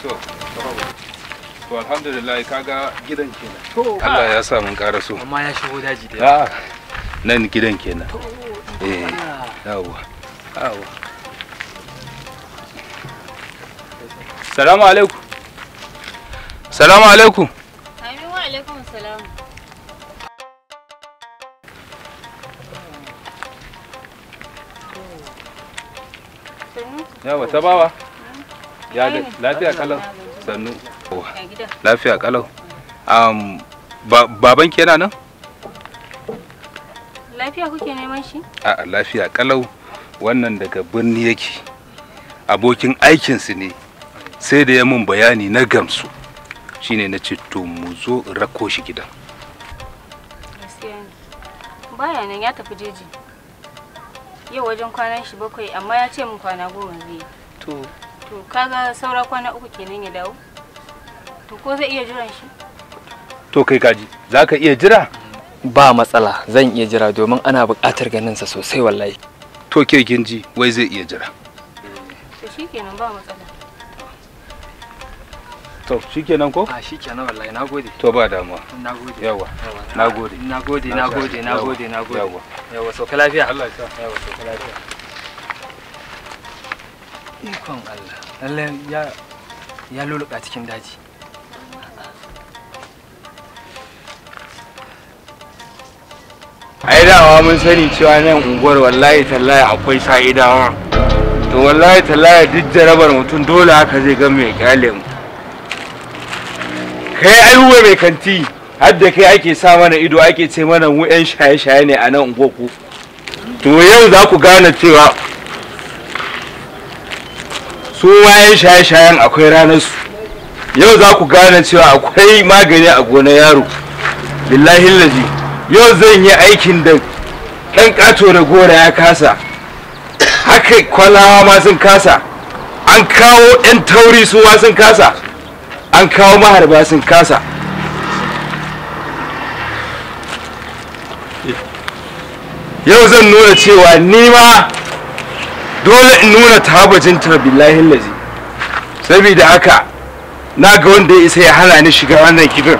To, to alhamdulillah kaga gidan kenan. Allah ya sa mun karaso. Amma ya shigo daji da yawa. Nan gidan kenan. Yawa. Yawa. Salamu alaikum. Salamu alaikum. Amin wa alaikum salam. Yawa ta bawa. Ya lafiya kalau. Sannu. Lafiya kalau. Baban ki yana nan? Lafiya kuke neman shi? A'a lafiya kalau. Wannan daga birni yake. Abokin aikinsu ne. Sai da ya mun bayani na gamsu. Shine na ce to mu zo in rako shi gidan. Gaskiya ne. Baya nan ya tafi jeji. Yau wajen kwanan shi 7 amma ya ce mun kwana 10 zai. To kaga saura kwana 3 kenan ya dawo. To ko zai iya jiran shi? To kai kaji, zaka iya jira? Ba matsala, zan iya jira domin ana buƙatar ganin sa sosai wallahi. To ke kin ji wai zai iya jira. To shikenan ba matsala. To shikenan ko? Shikenan wallahi nagode. To ba damuwa. Nagode. Yawa. Nagode. Nagode. Yawa sauka lafiya. Allah ya sa. Yawa sauka lafiya. Ikon Allah. Lalle ya luluka cikin daji. Ai dawa mun sani cewa nan unguwar wallahi tallahi akwai sa'idawa. To wallahi tallahi duk jarabar mutum dole haka zai ga mai kyale mu. Kai ayuwa mai kanti har da kai ake sa mana ido ake ce mana mu yan shaye-shaye ne a nan unguwarku. To yau za ku gane cewa su ma yan shaye-shayen akwai ranar su. Yau za ku gane cewa akwai magani a gonar yaro. Billahi lazi. Yau zan yi aikin da ɗan ƙato da gora ya kasa, haka kwalawa ma sun kasa, an kawo 'yan tauri su ma sun kasa, an kawo maharba sun kasa. Yau zan nuna cewa ni ma dole in nuna tabajintar billahi lazi, saboda haka na ga wanda ya isa ya hana ni shiga wannan gidan.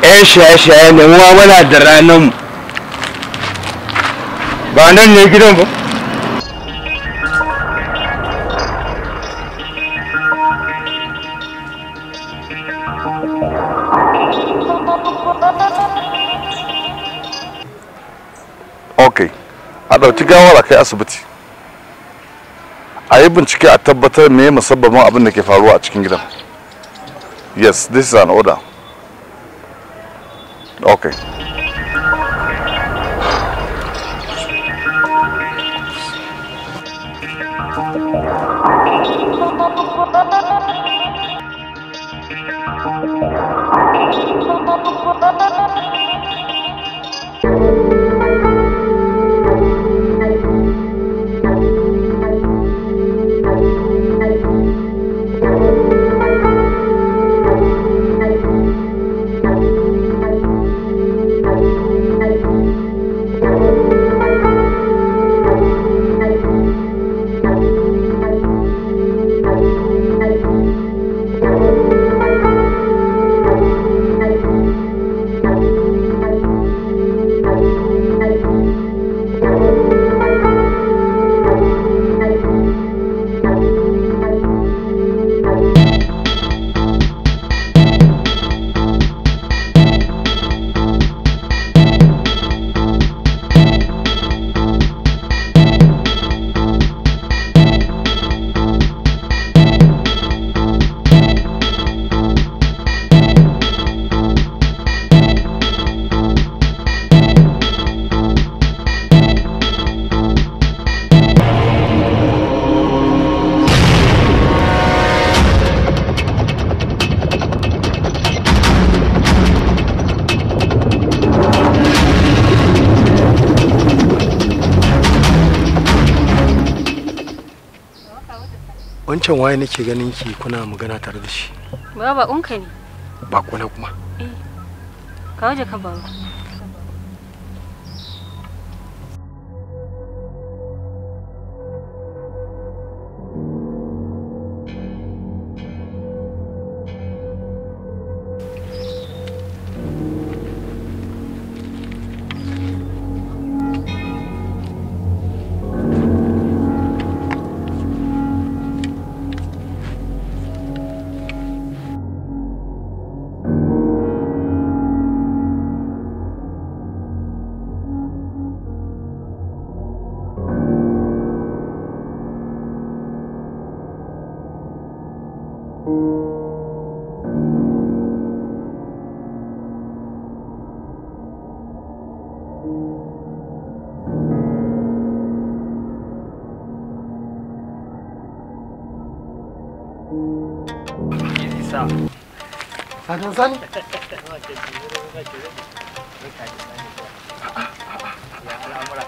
'Yan shaye-shaye ne muwa muna da ranar mu ba nan ne gidan ba. Ok, a ɗauki gawar a kai asibiti a yi bincike a tabbatar me musabbabin abin da ke faruwa a cikin gidan. Yes, this is an order. Okay. Wancan waye nake ganin ki kuna magana tare da shi? Baba unka ne. Bako na kuma. Ka waje ka baba. Sadan sani.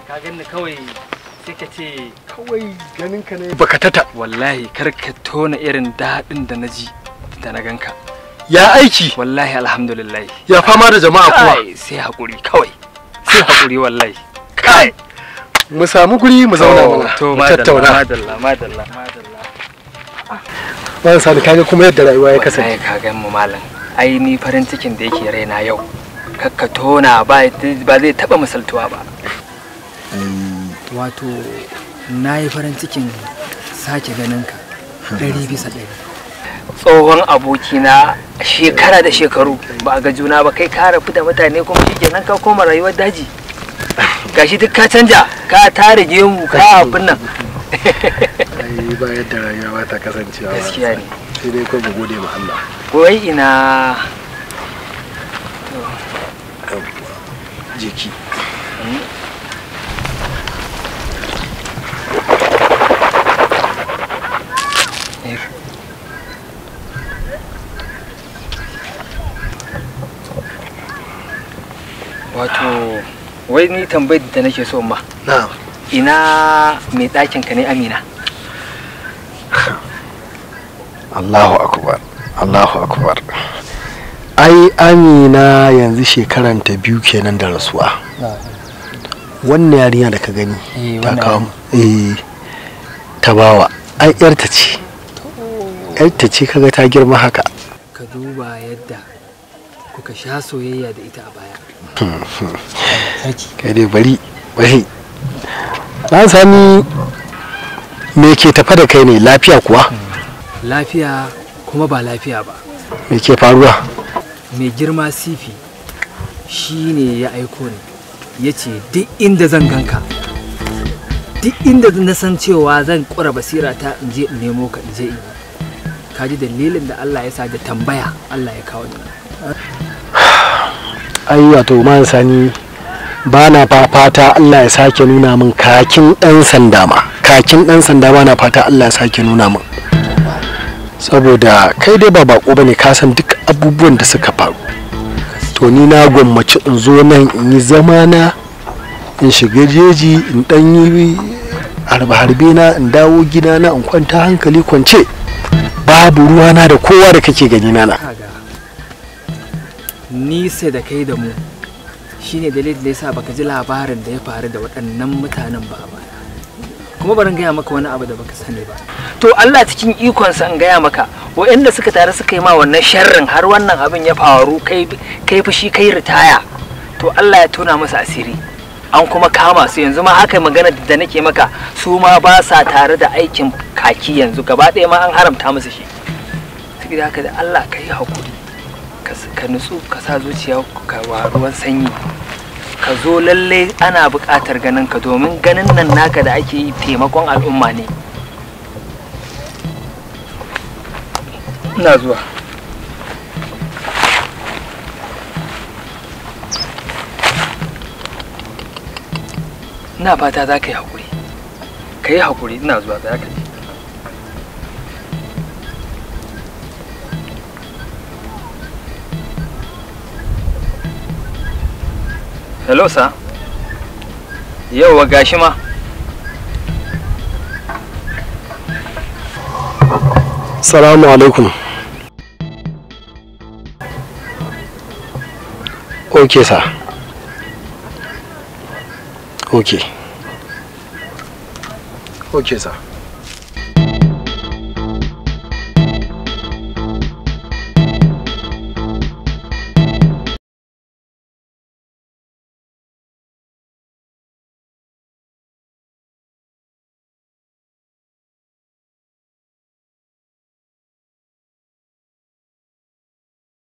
Ka ganni kawai sai ka ce Kawai ganin ka ne baka tata. wallahi kar ka tona irin daɗin da na ji da na ganka. Ya aiki. Wallahi alhamdulillah. Ya fama da jama'a kuwa. Kai sai hakuri kawai. Sai hakuri wallahi. Kai. Mu samu guri mu zauna mana. To mu tattauna. madalla. Wannan sani kaga kuma yadda rayuwa ya kasance. Wallahi ka gan mu malam. Ai ni farin cikin da yake raina yau. Kakka tona ba zai taba misaltuwa ba. Wato na yi farin cikin sake ganin ka 100%. Tsohon abokina shekara da shekaru ba ga juna ba, kai ka rafu da mutane kuma shikenan ka koma rayuwar daji. Gashi duk ka canja, ka tare gemu ka abin nan. Ai ba yadda rayuwa ta kasancewa. Gaskiya ne. Sai dai ko mu gode ma Allah. Wai ina Jiki. wato wai ni tambayar da nake so ma. Na'am. Ina mai ɗakin ka ne Amina? Allahu akbar. Allahu akbar. Ai Amina yanzu shekaran ta 2 kenan da rasuwa. Wannan yarinya da ka gani ta kawo ta bawa ai yarta ce. Yarta ce kaga ta girma haka. Ka duba yadda kuka sha soyayya da ita a baya. Kai dai bari na sani me ke tafa da kai ne, lafiya kuwa? Lafiya kuma ba lafiya ba. Me ke faruwa? Mai girma sifi shi ne ya aiko ni, ya ce duk inda zan ganka, duk inda na san cewa zan ƙura basira ta in je in nemo ka in je in yi. Ka ji dalilin da Allah ya sa da tambaya Allah ya kawo ni. Ai wato man sani ba na fata Allah ya sake nuna min kakin dan sanda ma. Kakin dan sanda ba na fata Allah ya sake nuna min. Saboda kai dai ba bako bane, ka san duk abubuwan da suka faru. To ni na gwammaci in zo nan in yi zamana, in shiga jeji, in dan yi harbe na, in dawo gidana, in kwanta hankali kwance. Babu ruwana da kowa da kake gani na. Nisa da kai da mu shine dalilin da yasa baka ji labarin da ya faru da waɗannan mutanen ba baya. Kuma barin gaya maka wani abu da baka sani ba. To Allah cikin ikonsa in gaya maka, waɗanda suka tare suka yi ma wannan sharrin har wannan abin ya faru, kai fushi kai ritaya. To Allah ya tona masa asiri. An kuma kama su yanzu ma haka magana da nake maka, su ma ba sa tare da aikin kaki yanzu, gaba ɗaya ma an haramta musu shi. Saboda haka da Allah ka yi hakuri. Ka nutsu, ka sa zuciya ka wa ruwan sanyi, ka zo lalle ana buƙatar ganin ka, domin ganin nan naka da ake yi taimakon al'umma ne. Ina zuwa. Ina fata za ka yi haƙuri. Ka yi haƙuri, ina zuwa, za ka ji. Hello sir. Yauwa gashi ma. Salamu alaikum. Okay sir. Okay. Okay sir.